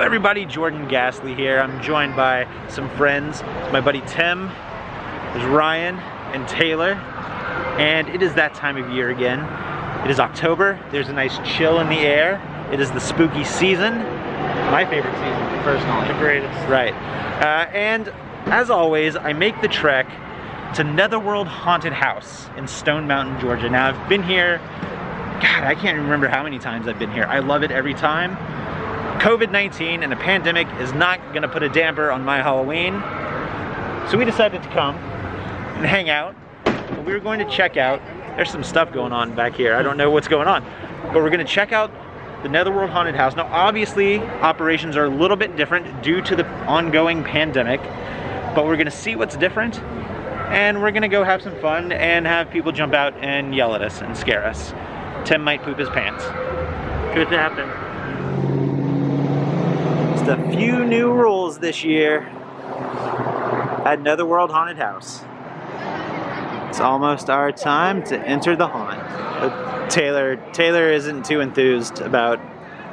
Hello everybody, Jordan Gasly here. I'm joined by some friends. It's my buddy Tim, there's Ryan and Taylor, and it is that time of year again. It is October, there's a nice chill in the air. It is the spooky season, my favorite season personally. The greatest. Right. And as always, I make the trek to Netherworld Haunted House in Stone Mountain, Georgia. Now I've been here, God, I can't remember how many times I've been here. I love it every time. COVID-19 and a pandemic is not gonna put a damper on my Halloween. So we decided to come and hang out. But we were going to check out, there's some stuff going on back here. I don't know what's going on, but we're gonna check out the Netherworld Haunted House. Now obviously operations are a little bit different due to the ongoing pandemic, but we're gonna see what's different and we're gonna go have some fun and have people jump out and yell at us and scare us. Tim might poop his pants. Could happen. Just a few new rules this year at Netherworld Haunted House. It's almost our time to enter the haunt. But Taylor isn't too enthused about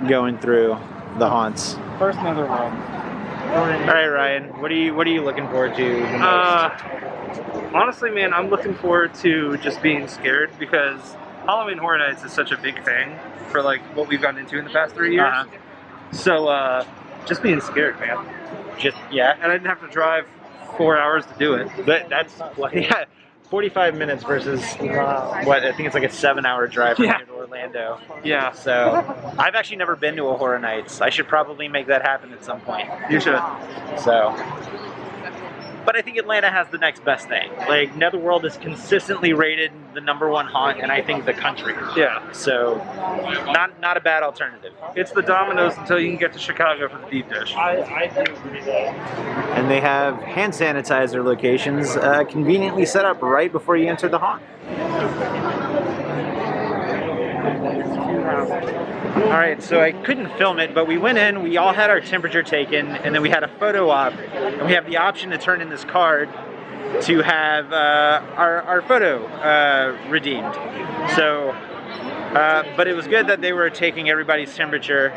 going through the haunts. First Netherworld. All right, Ryan, what are you looking forward to the most? Honestly, man, I'm looking forward to just being scared because Halloween Horror Nights is such a big thing for like what we've gotten into in the past 3 years. So just being scared, man. Yeah. And I didn't have to drive 4 hours to do it. That's yeah, 45 minutes versus what I think it's like a 7-hour drive from here to Orlando. Yeah. So I've actually never been to a Horror Nights. I should probably make that happen at some point. You should. So. But I think Atlanta has the next best thing. Like, Netherworld is consistently rated the #1 haunt in, I think, the country. Yeah. So, not a bad alternative. It's the Domino's until you can get to Chicago for the deep dish. I do agree that. And they have hand sanitizer locations conveniently set up right before you enter the haunt. All right, so I couldn't film it, but we went in, we all had our temperature taken, and then we had a photo op, and we have the option to turn in this card to have our photo redeemed. So, but it was good that they were taking everybody's temperature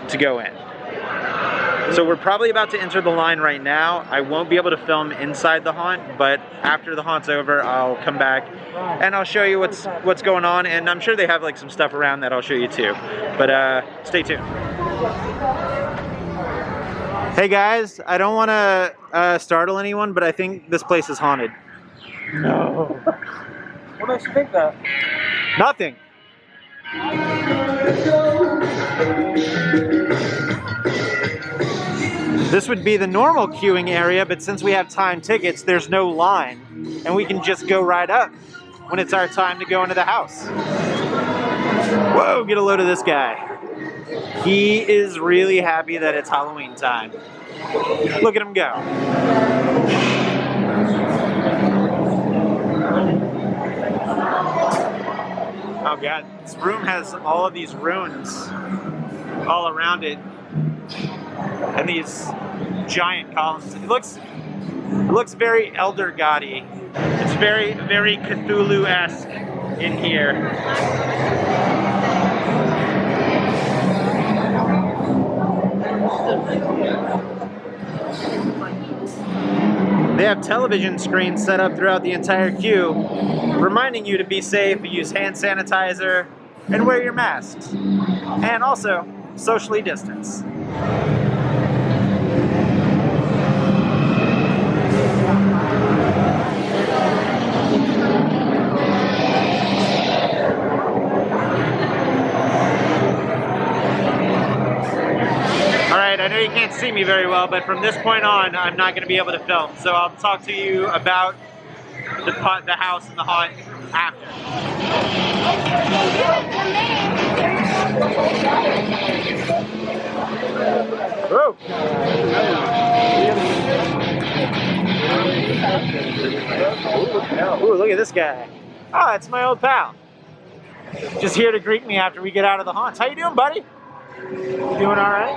to go in. So we're probably about to enter the line right now. I won't be able to film inside the haunt, but after the haunt's over, I'll come back and I'll show you what's going on. And I'm sure they have like some stuff around that I'll show you too. But stay tuned. Hey guys, I don't want to startle anyone, but I think this place is haunted. No. What makes you think that? Nothing. This would be the normal queuing area, but since we have time tickets, there's no line, and we can just go right up when it's our time to go into the house. Whoa, get a load of this guy. He is really happy that it's Halloween time. Look at him go. Oh God, this room has all of these runes all around it. And these giant columns. It looks very Elder God-y. It's very, very Cthulhu-esque in here. They have television screens set up throughout the entire queue, reminding you to be safe, use hand sanitizer, and wear your masks. And also, socially distance. Alright, I know you can't see me very well, but from this point on, I'm not going to be able to film. So I'll talk to you about the house and the haunt after. Whoa! Ooh, look at this guy. Oh, it's my old pal. Just here to greet me after we get out of the haunts. How you doing, buddy? You doing all right?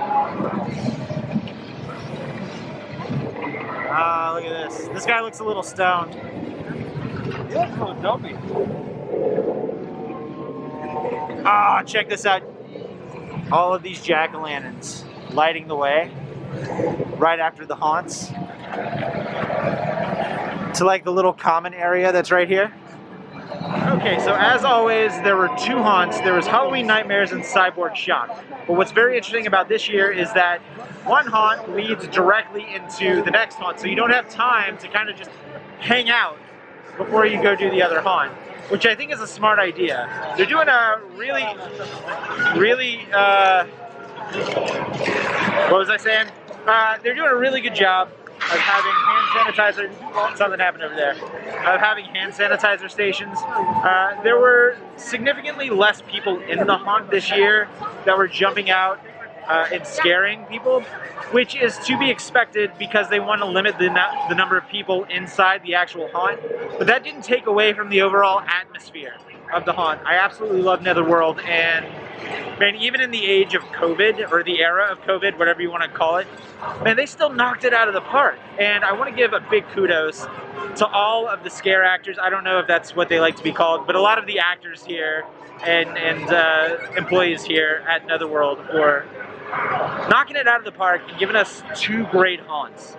Ah, look at this. This guy looks a little stoned. He looks a little dopey. Ah, check this out. All of these jack-o'-lanterns. lighting the way right after the haunts to like the little common area that's right here. Okay, so as always, there were two haunts. There was Halloween Nightmares and Cyborg Shock. But what's very interesting about this year is that one haunt leads directly into the next haunt, so you don't have time to kind of just hang out before you go do the other haunt, which I think is a smart idea. They're doing a really, what was I saying? They're doing a really good job of having hand sanitizer, something happened over there, of having hand sanitizer stations. There were significantly less people in the haunt this year that were jumping out and scaring people, which is to be expected because they want to limit the number of people inside the actual haunt. But that didn't take away from the overall atmosphere of the haunt. I absolutely love Netherworld, and man, even in the age of COVID, or the era of COVID, whatever you want to call it, man, they still knocked it out of the park. And I want to give a big kudos to all of the scare actors. I don't know if that's what they like to be called, but a lot of the actors here and employees here at Netherworld for knocking it out of the park and giving us two great haunts.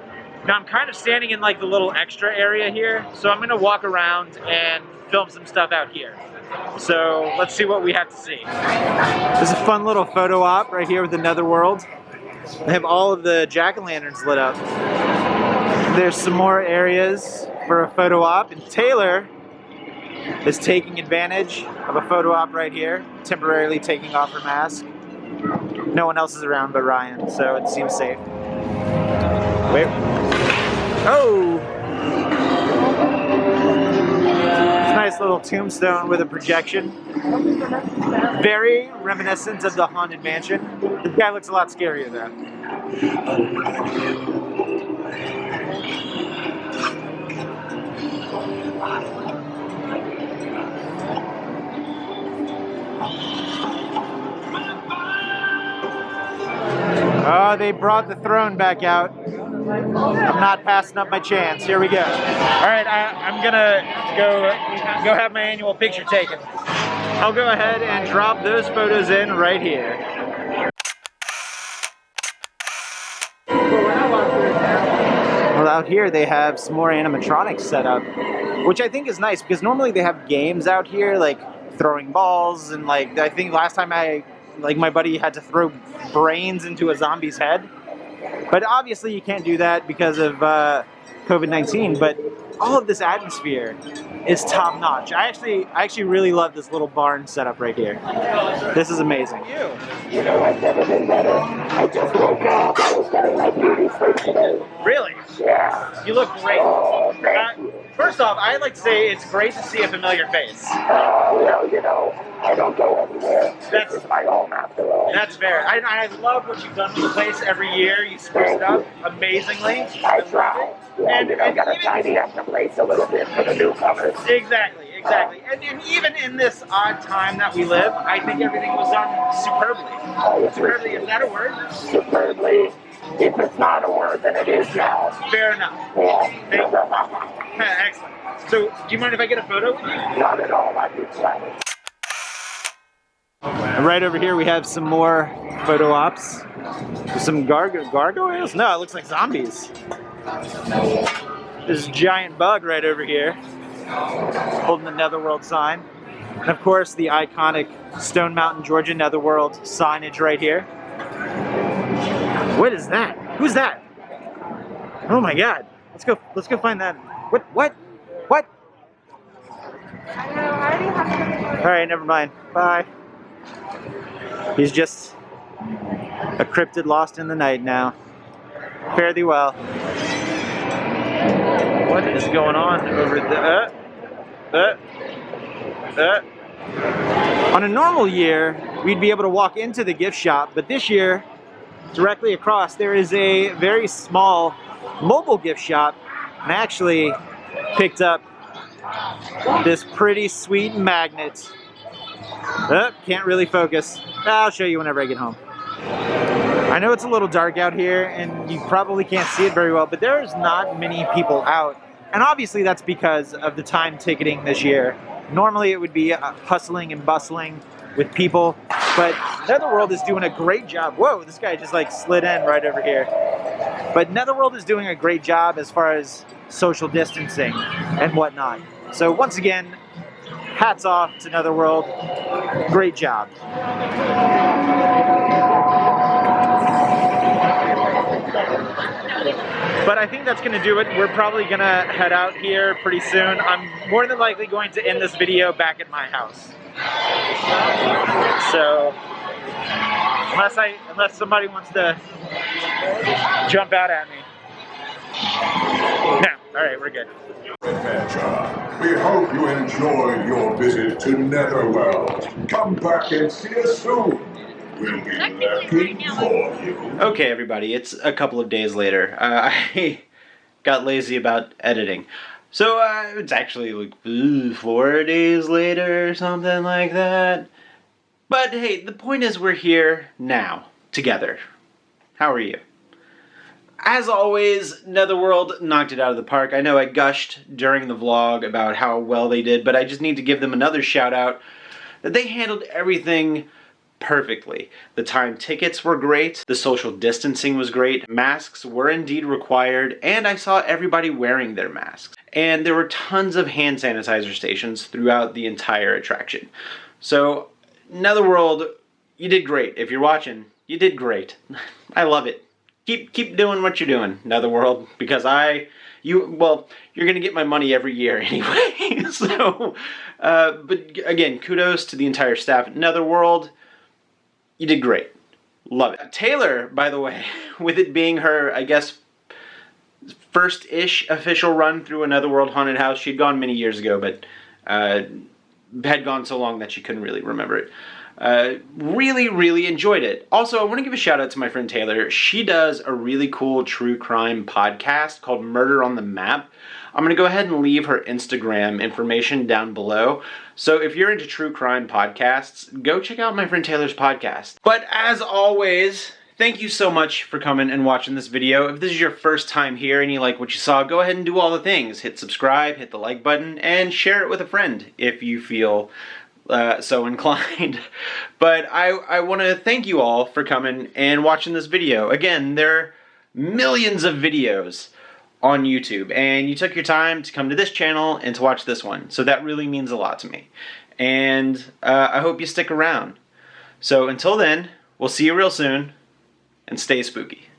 Now I'm kind of standing in like the little extra area here, so I'm going to walk around and film some stuff out here. So let's see what we have to see. There's a fun little photo op right here with the Netherworld. They have all of the jack-o'-lanterns lit up. There's some more areas for a photo op, and Taylor is taking advantage of a photo op right here, temporarily taking off her mask. No one else is around but Ryan, so it seems safe. Wait. Oh! It's a nice little tombstone with a projection. Very reminiscent of the Haunted Mansion. This guy looks a lot scarier though. Oh, they brought the throne back out. I'm not passing up my chance. Here we go. All right, I'm gonna go have my annual picture taken. I'll go ahead and drop those photos in right here. Well, out here they have some more animatronics set up, which I think is nice because normally they have games out here like throwing balls and like I think last time my buddy had to throw brains into a zombie's head. But obviously you can't do that because of COVID-19, but all of this atmosphere is top notch. I actually really love this little barn setup right here. This is amazing. You know, I've never been better. I just woke up. I was getting my beauty sleep today. Really? Yeah. You look great. Oh, thank you. First off, I'd like to say it's great to see a familiar face. Well, you know, I don't go everywhere. This is my home after all. That's fair. I love what you've done with the place every year. You spruce it up amazingly. I try. Yeah, you know, gotta tidy up the place a little bit for the newcomers. Exactly. And even in this odd time that we live, I think everything was done superbly. Oh, Superbly, is that a word? Superbly. If it's not a word, then it is now. Fair enough. Yeah. Excellent. So, do you mind if I get a photo with you? Not at all, I'd be glad. Right over here we have some more photo ops. Some gargoyles? No, it looks like zombies. There's a giant bug right over here, holding the Netherworld sign. And of course the iconic Stone Mountain, Georgia Netherworld signage right here. What is that? Who's that? Oh my god. Let's go find that. What? Alright, never mind. Bye. He's just a cryptid lost in the night now. Fare thee well. What is going on over there? On a normal year, we'd be able to walk into the gift shop, but this year, directly across, there is a very small mobile gift shop, and I actually picked up this pretty sweet magnet. Can't really focus. I'll show you whenever I get home. I know it's a little dark out here and you probably can't see it very well, but there's not many people out. And obviously that's because of the time ticketing this year. Normally it would be hustling and bustling with people But Netherworld is doing a great job. Whoa, this guy just like slid in right over here. But Netherworld is doing a great job as far as social distancing and whatnot. So once again, hats off to Netherworld. Great job. But I think that's going to do it. We're probably going to head out here pretty soon. I'm more than likely going to end this video back at my house. So, unless somebody wants to jump out at me. No, alright, we're good. Adventure. We hope you enjoyed your visit to Netherworld. Come back and see us soon. We'll be looking for you. Okay, everybody, it's a couple of days later. I got lazy about editing. So, it's actually like 4 days later or something like that. But hey, the point is we're here now, together. How are you? As always, Netherworld knocked it out of the park. I know I gushed during the vlog about how well they did, but I just need to give them another shout out that they handled everything perfectly. The time tickets were great, the social distancing was great, masks were indeed required, and I saw everybody wearing their masks. And there were tons of hand sanitizer stations throughout the entire attraction. So, Netherworld, you did great. If you're watching, you did great. I love it. Keep doing what you're doing, Netherworld, because you're gonna get my money every year anyway. So, but again, kudos to the entire staff at Netherworld. You did great. Love it. Taylor, by the way, with it being her, I guess, first-ish official run through a Netherworld haunted house. She'd gone many years ago, but had gone so long that she couldn't really remember it. Really enjoyed it. Also, I want to give a shout out to my friend Taylor. She does a really cool true crime podcast called Murder on the Map. I'm going to go ahead and leave her Instagram information down below. So if you're into true crime podcasts, go check out my friend Taylor's podcast. But as always, thank you so much for coming and watching this video. If this is your first time here and you like what you saw, go ahead and do all the things. Hit subscribe, hit the like button, and share it with a friend if you feel so inclined. But I want to thank you all for coming and watching this video. Again, there are millions of videos on YouTube, and you took your time to come to this channel and to watch this one. So that really means a lot to me. And I hope you stick around. So until then, we'll see you real soon, and stay spooky.